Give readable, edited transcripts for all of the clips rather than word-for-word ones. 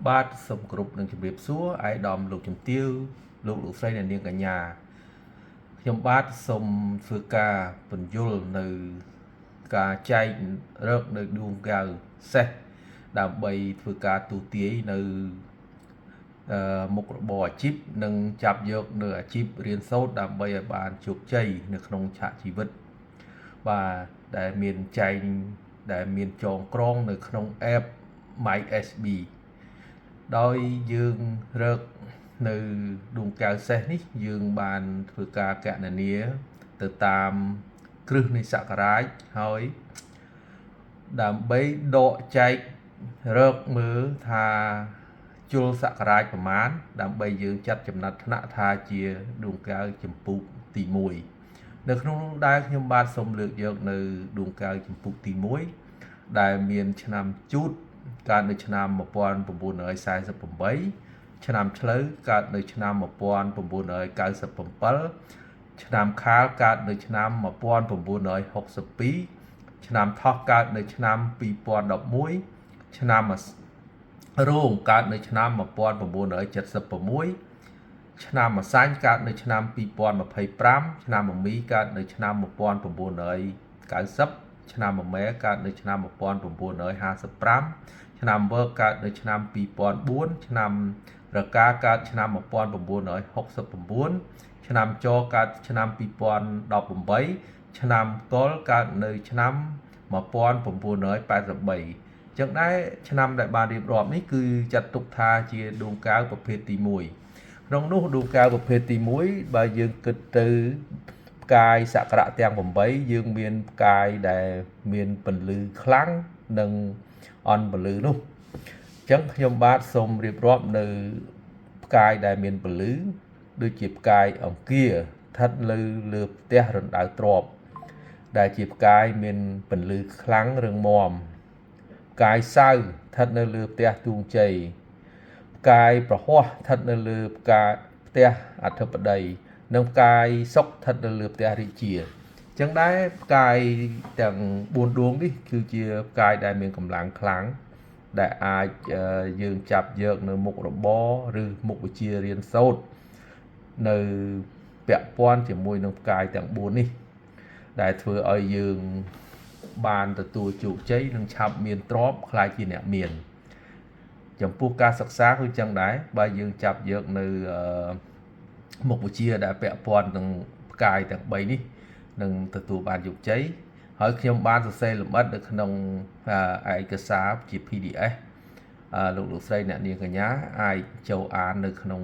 បាទសូមគោរពនឹងជម្រាបសួរអាយដាមលោកជំទាវលោកស្រីអ្នកនាងកញ្ញាខ្ញុំបាទសូមធ្វើការពន្យល់នៅការចែករកនៅដួងកៅសេះដើម្បីធ្វើការទូទាយនៅមុខរបរអាជីពនិងចាប់យកនៅអាជីពរៀនសូត្រដើម្បីឲ្យបានជោគជ័យនៅក្នុងឆាកជីវិតបាទដែលមានចងក្រងនៅក្នុង app MySB ដោយយើងរកនៅដួងកៅសេះនេះយើងបានធ្វើការកណនាទៅតាមគ្រឹះនៃសក្ការៈហើយដើម្បីដកចែករកមើលថាជលសក្ការៈប្រមាណដើម្បីយើងចាត់ចំណាត់ថ្នាក់ថាជាដួងកៅចម្ពោះទី1នៅក្នុងនោះដែរខ្ញុំបាទសូមលើកយកនៅដួងកៅចម្ពោះទី1ដែលមានឆ្នាំជូតកើតនៅឆ្នាំ1948ឆ្នាំឆ្លូវកើតនៅឆ្នាំ1997ឆ្នាំខាលកើតនៅឆ្នាំ1962ឆ្នាំថោះកើតនៅឆ្នាំ2011ឆ្នាំរោងកើតនៅឆ្នាំ1976ឆ្នាំម្សាញ់កើតនៅឆ្នាំ2025ឆ្នាំមមីកើតនៅឆ្នាំ1990ឆ្នាំមមែកើតនៅឆ្នាំ1955ឆ្នាំវើកើតនៅឆ្នាំ2004ឆ្នាំរកាកើតឆ្នាំ1969ឆ្នាំចកើតឆ្នាំ2018ឆ្នាំកុលកើតនៅឆ្នាំ1983ចឹងដែរឆ្នាំដែលបានរៀបរាប់នេះគឺចាត់ទុកថាជាដួងកៅប្រភេទទី1ក្នុងនោះដួងកៅប្រភេទទី1បើយើងគិតទៅផ្កាយសក្ការៈទាំង8យើងមានផ្កាយដែលមានពន្លឺខ្លាំងនិងអន់ពន្លឺនោះអញ្ចឹងខ្ញុំបាទសូមរៀបរាប់នៅផ្កាយដែលមានពន្លឺដូចជាផ្កាយអង្គាស្ថិតលើផ្ទះរណ្ដៅទ្រាប់ដែលជាផ្កាយមានពន្លឺខ្លាំងរឹងមាំផ្កាយសៅរ៍ស្ថិតនៅលើផ្ទះទួងជ័យផ្កាយប្រហ័សស្ថិតនៅលើផ្ទះអធិបតីនិងផ្កាយសុក្រស្ថិតនៅលើផ្ទះរាជាអញ្ចឹងដែរផ្កាយទាំង4ដួងនេះគឺជាផ្កាយដែលមានកម្លាំងខ្លាំងដែលអាចយើងចាប់យកនៅមុខរបរឬមុខវិជ្ជារៀនសូត្រនៅពាក់ព័ន្ធជាមួយនឹងផ្កាយទាំង4នេះដែលធ្វើឲ្យយើងបានទទួលជោគជ័យនិងឆាប់មានទ្រព្យខ្លាចជាអ្នកមានចំពោះការសិក្សាគឺចឹងដែរបើយើងចាប់យកនៅមុខវិជ្ជាដែលពាក់ព័ន្ធនឹងផ្កាយទាំង3នេះនឹងទទួលបានជោគជ័យហើយខ្ញុំបានសរសេរលម្អិតនៅក្នុងឯកសារជា PDF លោកស្រីអ្នកនាងកញ្ញាអាចចូលអាននៅក្នុង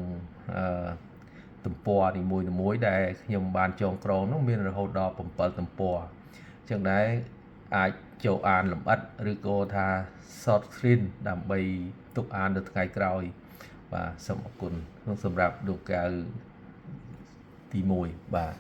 ទំព័រនីមួយៗដែលខ្ញុំបានចងក្រងនោះមានរហូតដល់7ទំព័រអញ្ចឹងដែរអាចចូលអានលម្អិតឬក៏ថា short screen ដើម្បីទុកអាននៅថ្ងៃក្រោយបាទសូមអរគុណសម្រាប់ដួងកៅទី1បាទ